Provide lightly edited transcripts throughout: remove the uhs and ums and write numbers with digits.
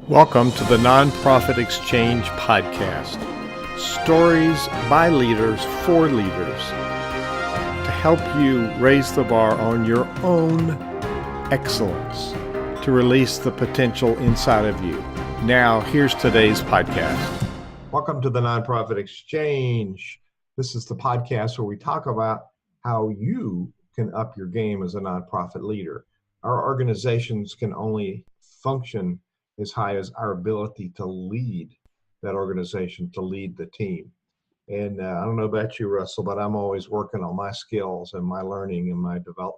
Welcome to the Nonprofit Exchange Podcast. Stories by leaders for leaders to help you raise the bar on your own excellence, to release the potential inside of you. Now, here's today's podcast. Welcome to the Nonprofit Exchange. This is the podcast where we talk about how you can up your game as a nonprofit leader. Our organizations can only function as high as our ability to lead that organization, to lead the team. And I don't know about you, Russell, but I'm always working on my skills and my learning and my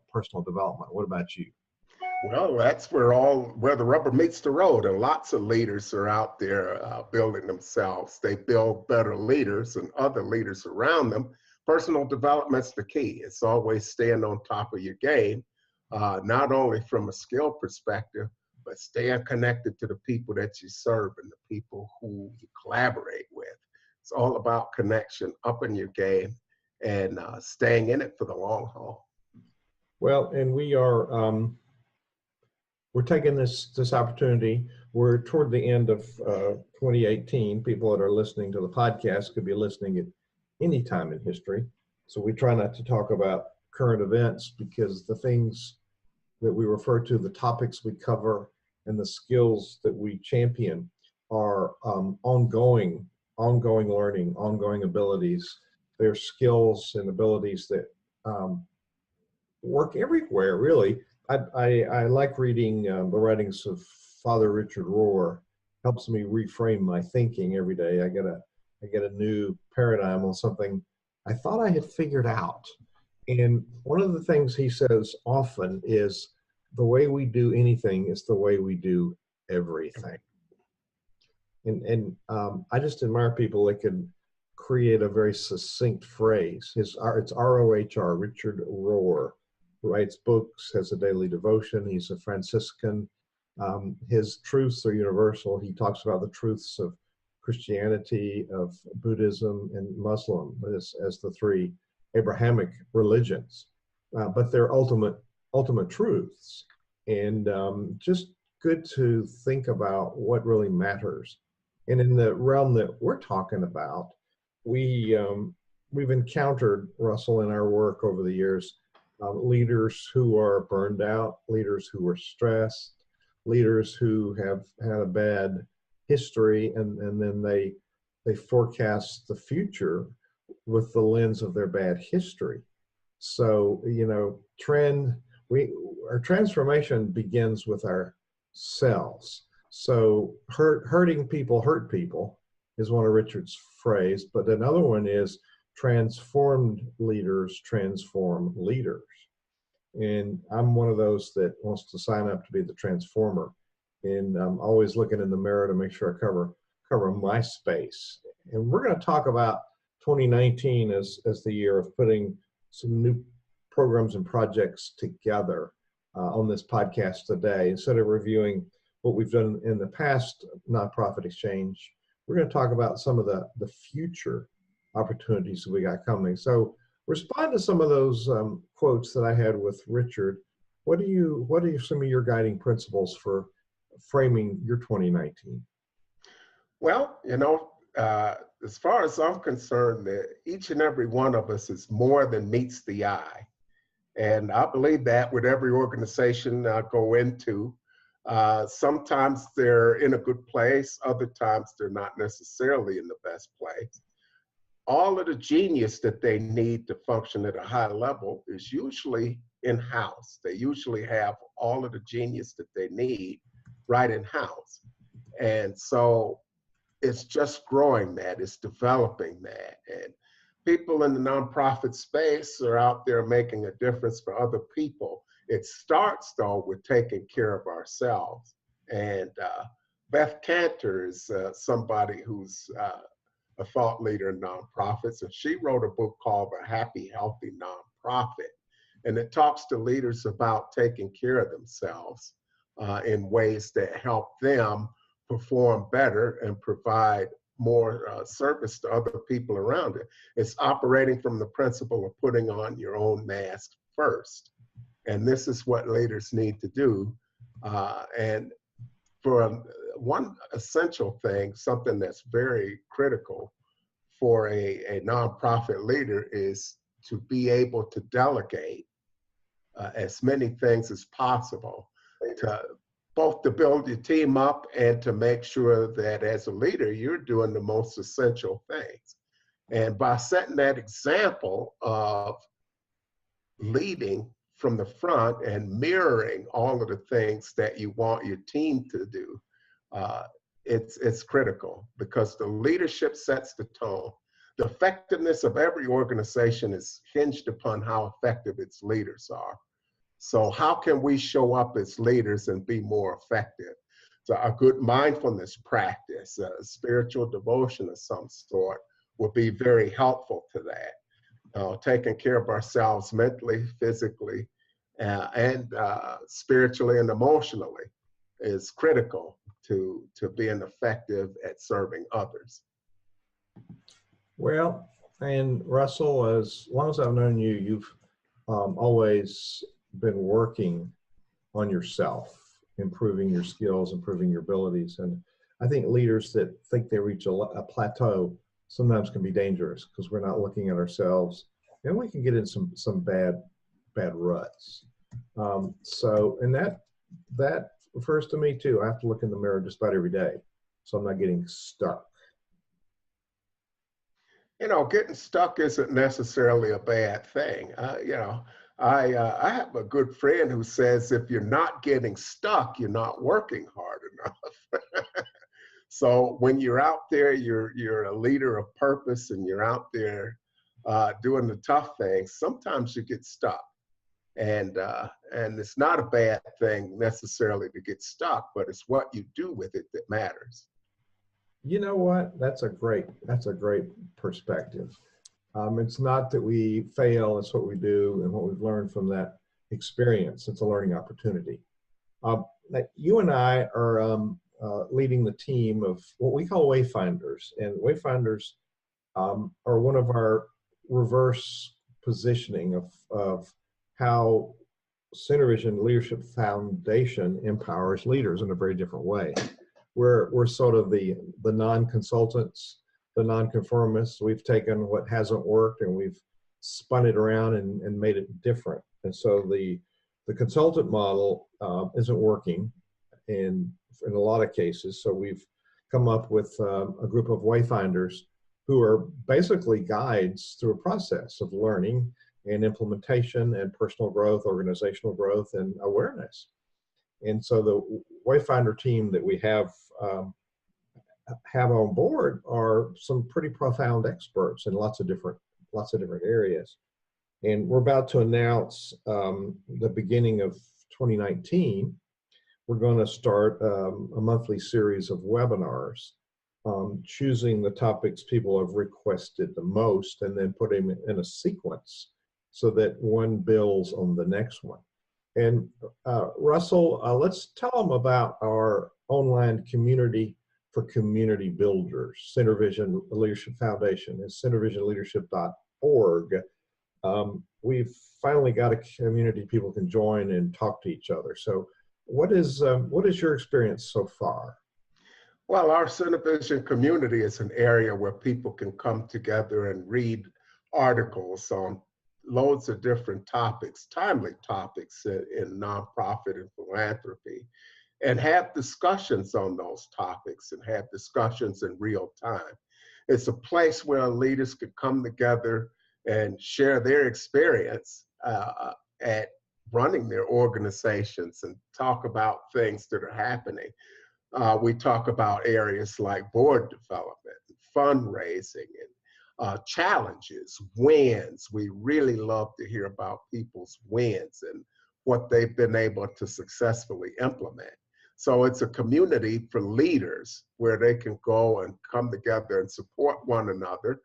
personal development. What about you? Well, that's where the rubber meets the road, and lots of leaders are out there building themselves. They build better leaders and other leaders around them. Personal development's the key. It's always staying on top of your game, not only from a skill perspective, but staying connected to the people that you serve and the people who you collaborate with. It's all about connection, upping your game, and staying in it for the long haul. Well, and we're taking this opportunity. We're toward the end of 2018. People that are listening to the podcast could be listening at any time in history. So we try not to talk about current events because the things that we refer to, the topics we cover, and the skills that we champion are ongoing learning, ongoing abilities. They're skills and abilities that work everywhere, really. I like reading the writings of Father Richard Rohr. Helps me reframe my thinking every day. I get a new paradigm on something I thought I had figured out. And one of the things he says often is, the way we do anything is the way we do everything. And I just admire people that can create a very succinct phrase. It's R-O-H-R, Richard Rohr. Writes books, has a daily devotion. He's a Franciscan. His truths are universal. He talks about the truths of Christianity, of Buddhism, and Muslim as the three Abrahamic religions. But they're ultimate truths, and just good to think about what really matters. And in the realm that we're talking about, we've encountered, Russell, in our work over the years, leaders who are burned out, leaders who are stressed, leaders who have had a bad history, and then they forecast the future with the lens of their bad history. So, our transformation begins with ourselves. So hurting people hurt people is one of Richard's phrase, but another one is transformed leaders transform leaders. And I'm one of those that wants to sign up to be the transformer. And I'm always looking in the mirror to make sure I cover my space. And we're going to talk about 2019 as the year of putting some new programs and projects together on this podcast today. Instead of reviewing what we've done in the past Nonprofit Exchange, we're going to talk about some of the future opportunities that we got coming. So respond to some of those quotes that I had with Richard. What are some of your guiding principles for framing your 2019? Well, as far as I'm concerned, each and every one of us is more than meets the eye. And I believe that with every organization I go into. Sometimes they're in a good place, other times they're not necessarily in the best place. All of the genius that they need to function at a high level is usually in-house. They usually have all of the genius that they need right in-house. And so it's just growing that, it's developing that. And people in the nonprofit space are out there making a difference for other people. It starts, though, with taking care of ourselves. And Beth Cantor is somebody who's a thought leader in nonprofits, and she wrote a book called The Happy, Healthy Nonprofit. And it talks to leaders about taking care of themselves in ways that help them perform better and provide more service to other people around it. It's operating from the principle of putting on your own mask first. And this is what leaders need to do. And for one essential thing, something that's very critical for a nonprofit leader, is to be able to delegate as many things as possible, to both to build your team up and to make sure that as a leader, you're doing the most essential things. And by setting that example of leading from the front and mirroring all of the things that you want your team to do, it's critical, because the leadership sets the tone. The effectiveness of every organization is hinged upon how effective its leaders are. So how can we show up as leaders and be more effective? So a good mindfulness practice, a spiritual devotion of some sort, will be very helpful to that. Taking care of ourselves mentally, physically, and spiritually and emotionally is critical to being effective at serving others. Well, and Russell, as long as I've known you, you've always been working on yourself, improving your skills, improving your abilities. And I think leaders that think they reach a plateau sometimes can be dangerous, because we're not looking at ourselves, and we can get in some bad ruts. And that refers to me too. I have to look in the mirror just about every day, so I'm not getting stuck. Getting stuck isn't necessarily a bad thing. I have a good friend who says, if you're not getting stuck, you're not working hard enough. So when you're out there, you're a leader of purpose, and you're out there doing the tough things. Sometimes you get stuck, and it's not a bad thing necessarily to get stuck, but it's what you do with it that matters. You know what? That's a great perspective. It's not that we fail, it's what we do and what we've learned from that experience. It's a learning opportunity. You and I are leading the team of what we call Wayfinders. And Wayfinders are one of our reverse positioning of how CenterVision Leadership Foundation empowers leaders in a very different way. We're sort of the non-consultants, the non-conformists. We've taken what hasn't worked and we've spun it around and made it different. And so the consultant model isn't working in a lot of cases. So we've come up with a group of wayfinders who are basically guides through a process of learning and implementation and personal growth, organizational growth, and awareness. And so the Wayfinder team that we have on board are some pretty profound experts in lots of different areas. And we're about to announce the beginning of 2019. We're going to start a monthly series of webinars, choosing the topics people have requested the most, and then put them in a sequence so that one builds on the next one. And Russell, let's tell them about our online community for community builders. CenterVision Leadership Foundation is centervisionleadership.org. We've finally got a community people can join and talk to each other. So what is your experience so far? Well, our CenterVision community is an area where people can come together and read articles on loads of different topics, timely topics in nonprofit and philanthropy, and have discussions on those topics and have discussions in real time. It's a place where leaders can come together and share their experience at running their organizations and talk about things that are happening. We talk about areas like board development, fundraising, and challenges, wins. We really love to hear about people's wins and what they've been able to successfully implement. So it's a community for leaders where they can go and come together and support one another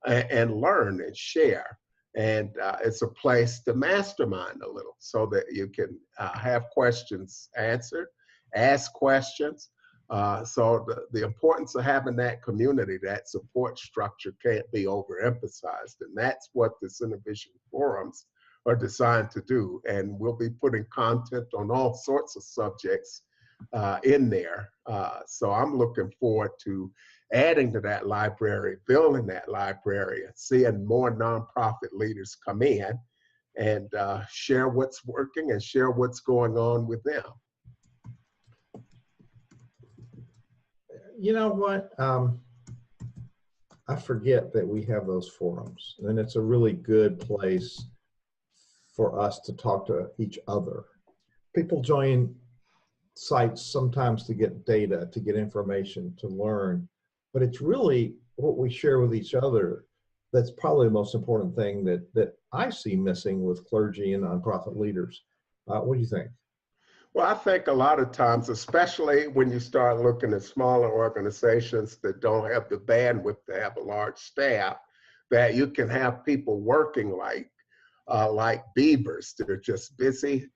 and learn and share. And it's a place to mastermind a little so that you can have questions answered, ask questions. So the importance of having that community, that support structure, can't be overemphasized. And that's what the CenterVision forums are designed to do. And we'll be putting content on all sorts of subjects in there So I'm looking forward to adding to that library, building that library, and seeing more nonprofit leaders come in and share what's working and share what's going on with them. You know what? I forget that we have those forums, and it's a really good place for us to talk to each other. People join sites sometimes to get data, to get information, to learn, but it's really what we share with each other that's probably the most important thing that I see missing with clergy and nonprofit leaders. What do you think? Well, I think a lot of times, especially when you start looking at smaller organizations that don't have the bandwidth to have a large staff, that you can have people working like beavers. They're just busy.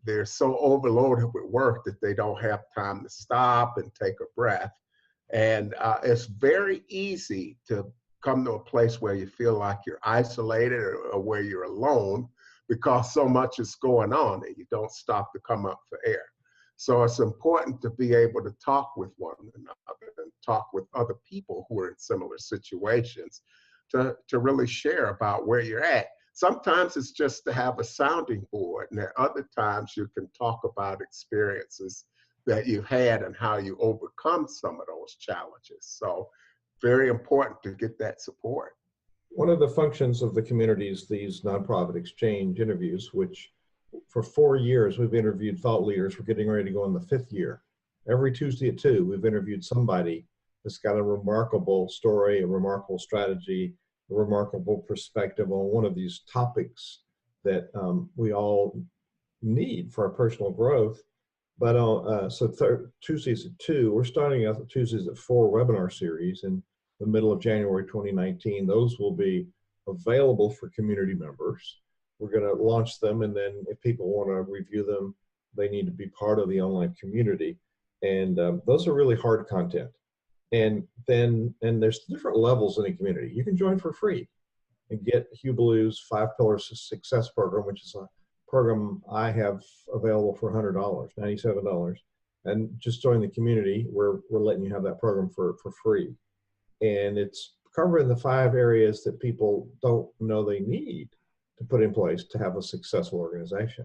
They're so overloaded with work that they don't have time to stop and take a breath. And it's very easy to come to a place where you feel like you're isolated or where you're alone, because so much is going on and you don't stop to come up for air. So it's important to be able to talk with one another and talk with other people who are in similar situations to really share about where you're at. Sometimes it's just to have a sounding board, and at other times you can talk about experiences that you've had and how you overcome some of those challenges. So very important to get that support. One of the functions of the community is these nonprofit exchange interviews, which for 4 years we've interviewed thought leaders. We're getting ready to go in the 5th year. Every Tuesday at 2, we've interviewed somebody that's got a remarkable story, a remarkable strategy, a remarkable perspective on one of these topics that we all need for our personal growth. But Tuesdays at 2, we're starting out the Tuesdays at 4 webinar series in the middle of January 2019. Those will be available for community members. We're going to launch them, and then if people want to review them, they need to be part of the online community. And those are really hard content. And there's different levels in the community. You can join for free and get Hugh Blue's 5 Pillars of Success program, which is a program I have available for $100, $97. And just join the community. We're letting you have that program for free. And it's covering the 5 areas that people don't know they need to put in place to have a successful organization.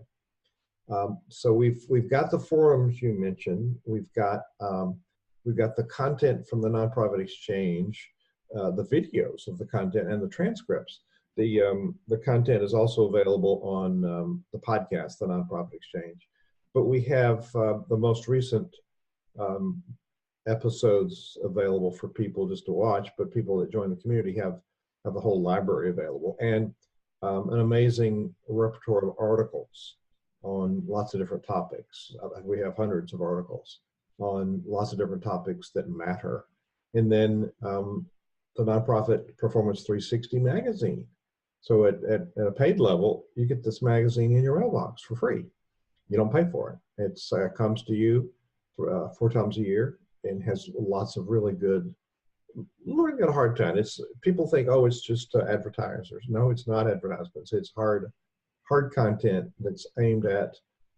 So we've got the forums you mentioned. We've got the content from the nonprofit exchange, the videos of the content, and the transcripts. The content is also available on the podcast, the nonprofit exchange. But we have the most recent episodes available for people just to watch, but people that join the community have the whole library available, and an amazing repertoire of articles on lots of different topics. We have hundreds of articles on lots of different topics that matter. And then the Nonprofit Performance 360 magazine. So at a paid level, you get this magazine in your mailbox for free. You don't pay for it. It comes to you 4 times a year, and has lots of really good, we've got a hard time. People think, oh, it's just advertisers. No, it's not advertisements. It's hard content that's aimed at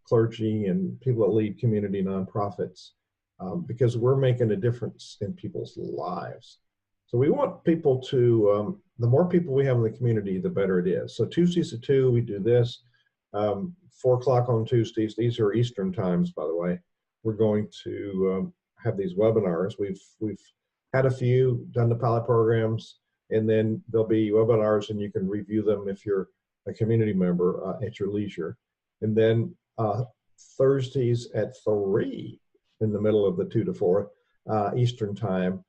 clergy and people that lead community nonprofits, because we're making a difference in people's lives. So we want people to, the more people we have in the community, the better it is. So Tuesdays at 2, we do this. 4 o'clock on Tuesdays, these are Eastern times, by the way. We're going to have these webinars. We've had a few, done the pilot programs, and then there'll be webinars, and you can review them if you're a community member at your leisure. And then Thursdays at 3, in the middle of the 2 to 4 Eastern time.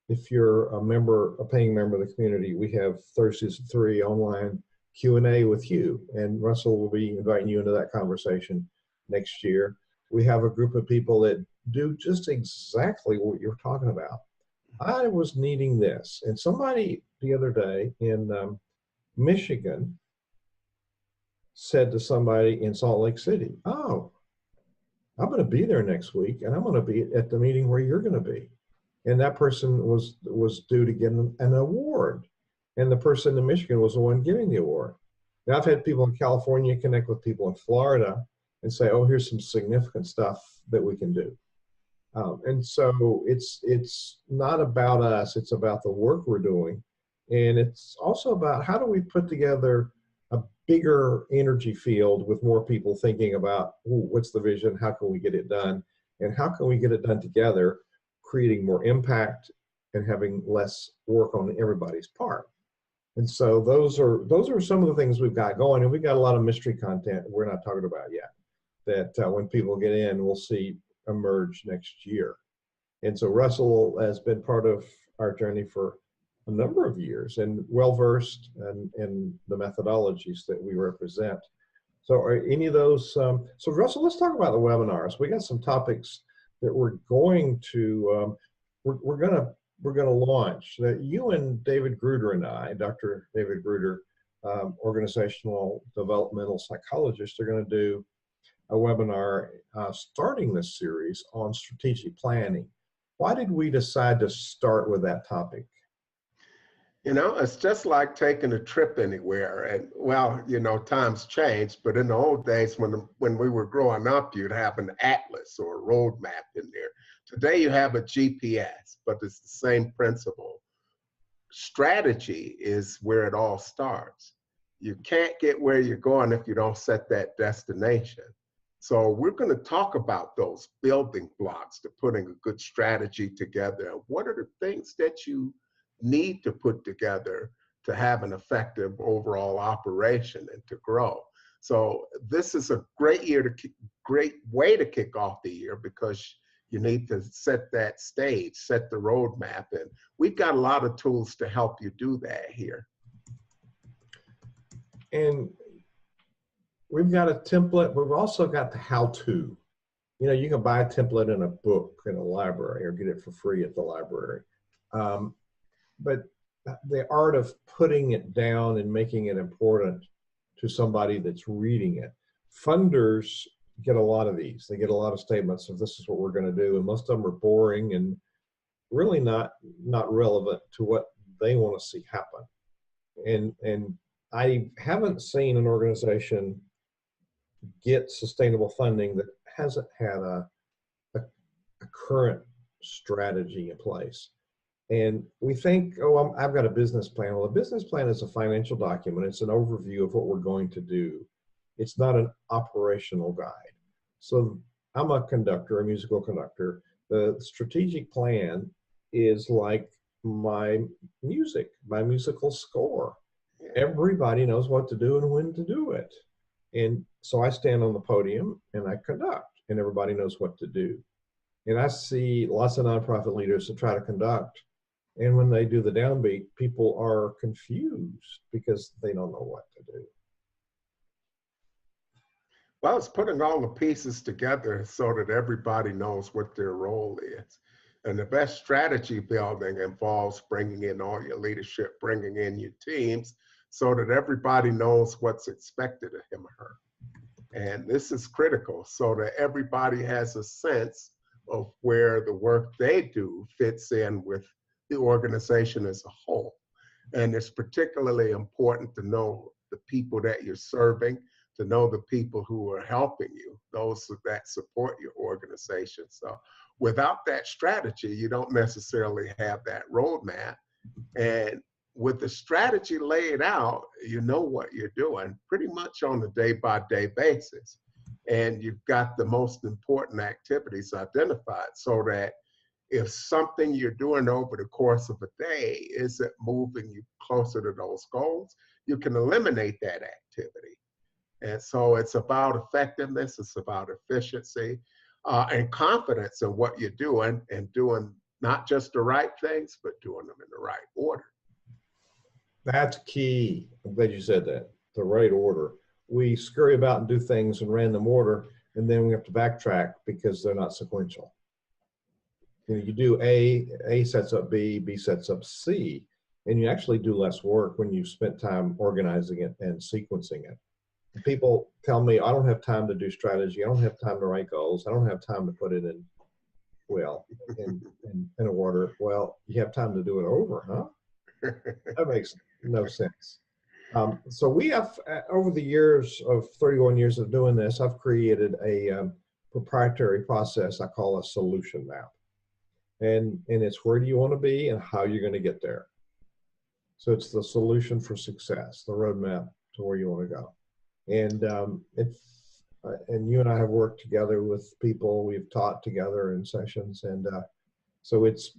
If you're a paying member of the community, we have Thursdays at 3 online Q&A with Hugh, and Russell will be inviting you into that conversation next year. We have a group of people that do just exactly what you're talking about. I was needing this, and somebody the other day in Michigan said to somebody in Salt Lake City, oh, I'm going to be there next week, and I'm going to be at the meeting where you're going to be. And that person was due to get an award, and the person in Michigan was the one getting the award. Now, I've had people in California connect with people in Florida and say, oh, here's some significant stuff that we can do. And so it's not about us, it's about the work we're doing. And it's also about how do we put together a bigger energy field with more people thinking about, ooh, what's the vision, how can we get it done, and how can we get it done together, creating more impact and having less work on everybody's part. And so those are some of the things we've got going, and we've got a lot of mystery content we're not talking about yet that when people get in, we'll see emerge next year. And so Russell has been part of our journey for a number of years and well-versed in the methodologies that we represent. So are any of those, so Russell, let's talk about the webinars. We got some topics that we're going to, we're going to launch. That you and David Gruder and I, Dr. David Gruder, organizational developmental psychologist, are going to do a webinar starting this series on strategic planning. Why did we decide to start with that topic? You know, it's just like taking a trip anywhere. And well, you know, times changed, but in the old days when we were growing up, you'd have an atlas or a road map in there. Today you have a GPS, but it's the same principle. Strategy is where it all starts. You can't get where you're going if you don't set that destination. So we're going to talk about those building blocks to putting a good strategy together. What are the things that you need to put together to have an effective overall operation and to grow? So this is a great way to kick off the year, because you need to set that stage, set the roadmap, and we've got a lot of tools to help you do that here. And we've got a template, but we've also got the how-to. You know, you can buy a template in a book in a library or get it for free at the library. But the art of putting it down and making it important to somebody that's reading it. Funders get a lot of these. They get a lot of statements of this is what we're going to do, and most of them are boring and really not relevant to what they want to see happen. And I haven't seen an organization get sustainable funding that hasn't had a current strategy in place. And we think, oh, I've got a business plan. Well, a business plan is a financial document. It's an overview of what we're going to do. It's not an operational guide. So I'm a conductor, a musical conductor. The strategic plan is like my music, my musical score. Everybody knows what to do and when to do it. And so I stand on the podium and I conduct, and everybody knows what to do. And I see lots of nonprofit leaders that try to conduct, and when they do the downbeat, people are confused because they don't know what to do. Well, it's putting all the pieces together so that everybody knows what their role is. And the best strategy building involves bringing in all your leadership, bringing in your teams, so that everybody knows what's expected of him or her. And this is critical so that everybody has a sense of where the work they do fits in with the organization as a whole. And it's particularly important to know the people that you're serving, to know the people who are helping you, those that support your organization. So without that strategy, you don't necessarily have that roadmap. And with the strategy laid out, you know what you're doing pretty much on a day-by-day basis. And you've got the most important activities identified so that if something you're doing over the course of a day isn't moving you closer to those goals, you can eliminate that activity. And so it's about effectiveness, it's about efficiency, and confidence in what you're doing, and doing not just the right things, but doing them in the right order. That's key. I'm glad you said that, the right order. We scurry about and do things in random order, and then we have to backtrack because they're not sequential. You know, you do A sets up B, B sets up C, and you actually do less work when you spent time organizing it and sequencing it. People tell me, I don't have time to do strategy. I don't have time to write goals. I don't have time to put it in, well, in order. Well, you have time to do it over, huh? That makes no sense. So we have, over the years of 31 years of doing this, I've created a proprietary process I call a solution map. And it's where do you want to be and how you're going to get there. So it's the solution for success, the roadmap to where you want to go. And and you and I have worked together with people. We've taught together in sessions, and so it's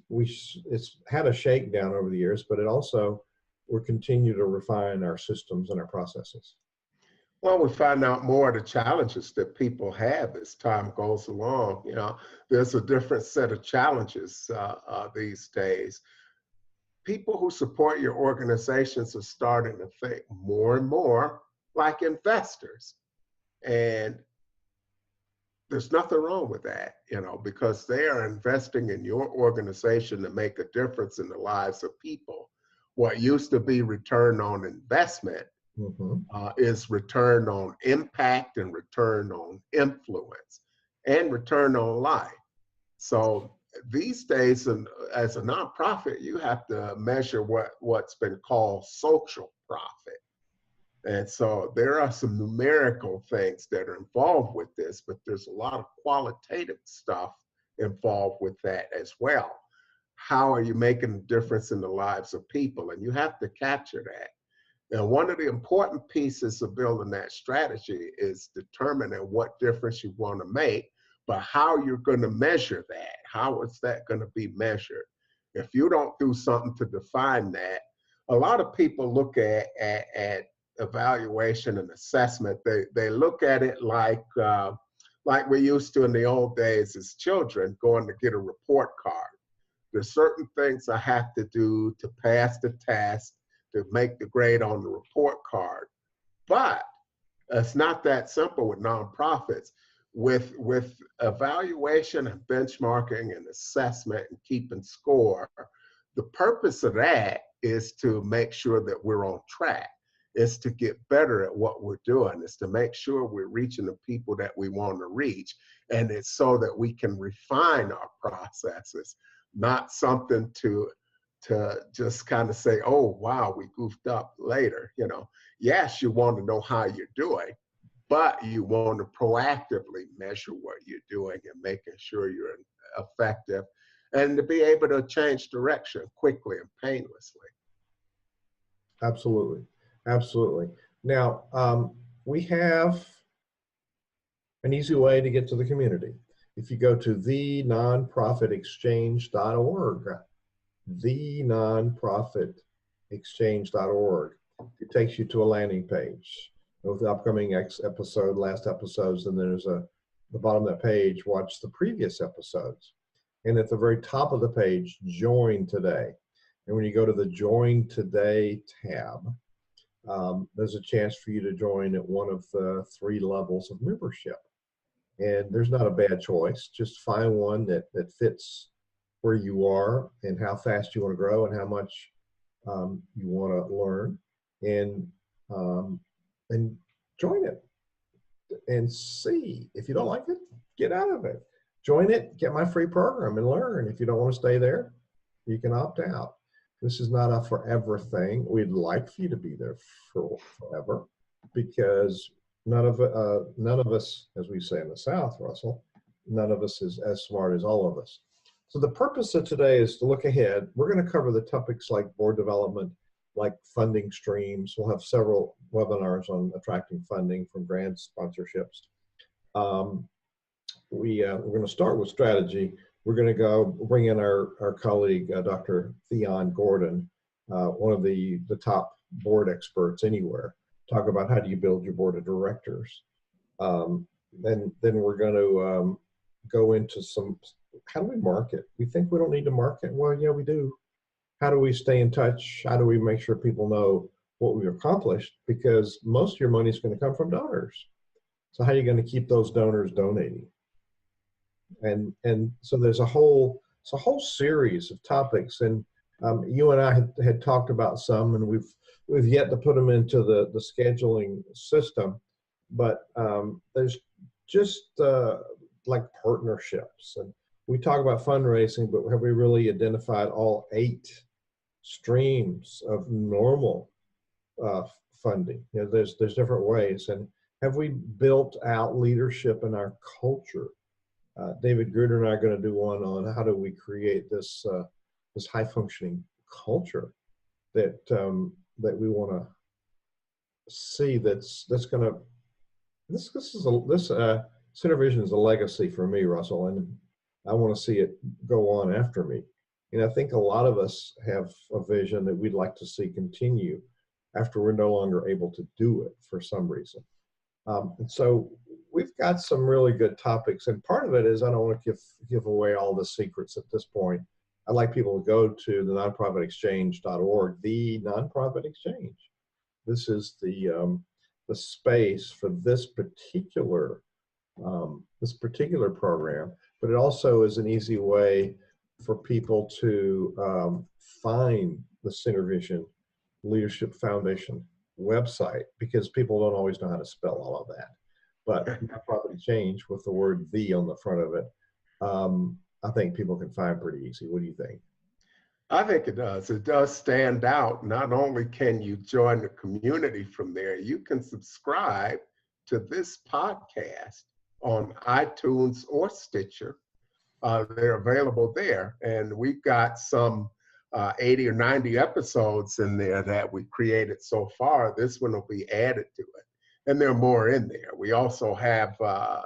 had a shakedown over the years, but it also we're continue to refine our systems and our processes. Well, we find out more of the challenges that people have as time goes along. You know, there's a different set of challenges these days. People who support your organizations are starting to think more and more like investors. And there's nothing wrong with that, you know, because they are investing in your organization to make a difference in the lives of people. What used to be return on investment is return on impact and return on influence and return on life. So these days, as a nonprofit, you have to measure what's been called social profit. And so there are some numerical things that are involved with this, but there's a lot of qualitative stuff involved with that as well. How are you making a difference in the lives of people? And you have to capture that. Now, one of the important pieces of building that strategy is determining what difference you want to make, but how you're going to measure that. How is that going to be measured? If you don't do something to define that, a lot of people look at evaluation and assessment. They look at it like we used to in the old days as children, going to get a report card. There's certain things I have to do to pass the test, to make the grade on the report card. But it's not that simple with nonprofits. With evaluation and benchmarking and assessment and keeping score, the purpose of that is to make sure that we're on track. It's to get better at what we're doing. It's to make sure we're reaching the people that we want to reach. And it's so that we can refine our processes, not something to just kind of say, oh, wow, we goofed up later. You know, yes, you want to know how you're doing, but you want to proactively measure what you're doing and making sure you're effective and to be able to change direction quickly and painlessly. Absolutely. Absolutely. Now, we have an easy way to get to the community. If you go to thenonprofitexchange.org, thenonprofitexchange.org, it takes you to a landing page with the upcoming episode, last episodes, and there's the bottom of that page, watch the previous episodes. And at the very top of the page, join today. And when you go to the Join Today tab, there's a chance for you to join at one of the 3 levels of membership. And there's not a bad choice. Just find one that fits where you are and how fast you want to grow and how much you want to learn, and join it and see. If you don't like it, get out of it. Join it, get my free program and learn. If you don't want to stay there, you can opt out. This is not a forever thing. We'd like for you to be there for forever, because none of us, as we say in the South, Russell, none of us is as smart as all of us. So the purpose of today is to look ahead. We're going to cover the topics like board development, like funding streams. We'll have several webinars on attracting funding from grants, sponsorships. We're going to start with strategy. We're going to go bring in our colleague, Dr. Theon Gordon, one of the top board experts anywhere, talk about how do you build your board of directors. Then we're going to go into how do we market? We think we don't need to market. Well, yeah, we do. How do we stay in touch? How do we make sure people know what we've accomplished? Because most of your money is going to come from donors. So how are you going to keep those donors donating? And so there's a whole series of topics, and you and I had talked about some, and we've yet to put them into the scheduling system. But there's just like partnerships, and we talk about fundraising, but have we really identified all 8 streams of normal funding? There's different ways, and have we built out leadership in our culture David Gruder and I are going to do one on how do we create this this high functioning culture that that we want to see. That's going to this SynerVision is a legacy for me, Russell, and I want to see it go on after me. And I think a lot of us have a vision that we'd like to see continue after we're no longer able to do it for some reason. And so we've got some really good topics, and part of it is I don't want to give away all the secrets at this point. I'd like people to go to the nonprofitexchange.org, the nonprofit exchange. This is the space for this particular program, but it also is an easy way for people to find the SynerVision Leadership Foundation website, because people don't always know how to spell all of that. But nonprofit exchange with the word "the" on the front of it, I think people can find pretty easy. What do you think? I think it does. It does stand out. Not only can you join the community from there, you can subscribe to this podcast on iTunes or Stitcher. They're available there. And we've got some 80 or 90 episodes in there that we created so far. This one will be added to it. And there are more in there. We also have a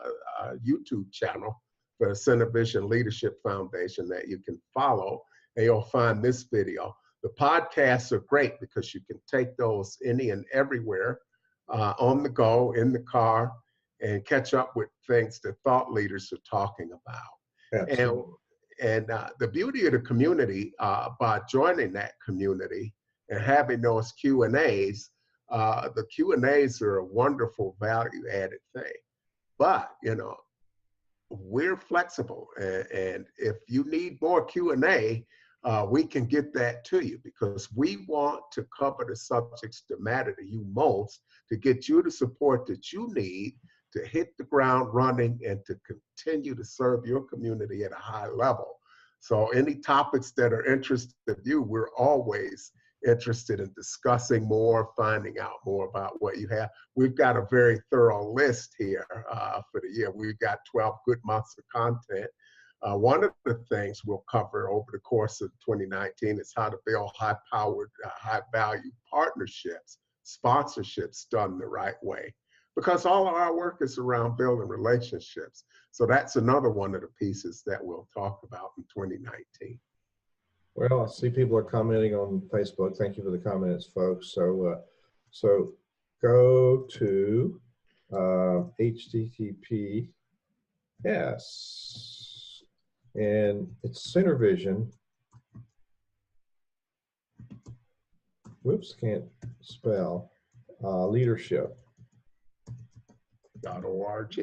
YouTube channel for the SynerVision Leadership Foundation that you can follow, and you'll find this video. The podcasts are great because you can take those any and everywhere on the go, in the car, and catch up with things that thought leaders are talking about. Absolutely. And the beauty of the community, by joining that community and having those Q&As, the Q&As are a wonderful value-added thing. But, you know, we're flexible. And if you need more Q&A, we can get that to you, because we want to cover the subjects that matter to you most, to get you the support that you need to hit the ground running and to continue to serve your community at a high level. So any topics that are interested in you, we're always interested in discussing more, finding out more about what you have. We've got a very thorough list here for the year. We've got 12 good months of content. One of the things we'll cover over the course of 2019 is how to build high-powered, high-value partnerships, sponsorships done the right way. Because all of our work is around building relationships. So that's another one of the pieces that we'll talk about in 2019. Well, I see people are commenting on Facebook. Thank you for the comments, folks. So, so go to HTTPS, and it's SynerVision. Whoops, can't spell. Leadership. .org.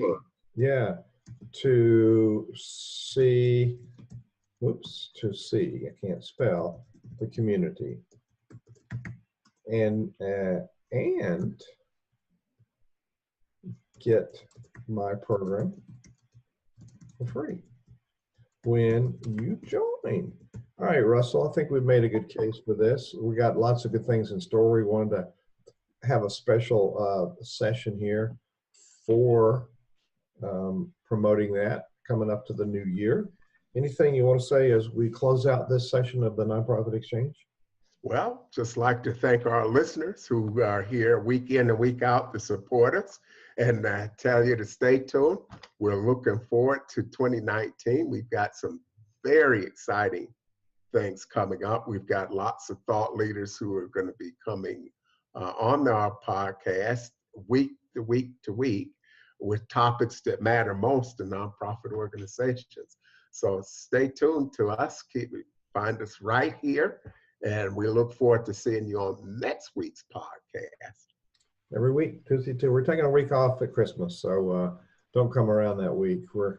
Yeah, to see, I can't spell, the community. And get my program for free when you join. All right, Russell, I think we've made a good case for this. We got lots of good things in store. We wanted to have a special session here for promoting that coming up to the new year. Anything you want to say as we close out this session of the Nonprofit Exchange? Well, just like to thank our listeners who are here week in and week out to support us, and tell you to stay tuned. We're looking forward to 2019. We've got some very exciting things coming up. We've got lots of thought leaders who are going to be coming on our podcast week to week to week with topics that matter most to nonprofit organizations. So stay tuned to us. Find us right here. And we look forward to seeing you on next week's podcast. Every week, Tuesday too. We're taking a week off at Christmas, so don't come around that week. We're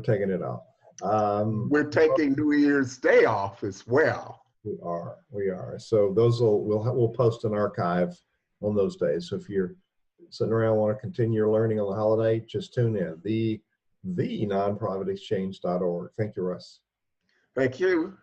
taking it off. We're taking New Year's Day off as well. We are. So those we'll post an archive on those days. So if you're sitting around and want to continue your learning on the holiday, just tune in. The nonprofitexchange.org. Thank you, Russ. Thank you.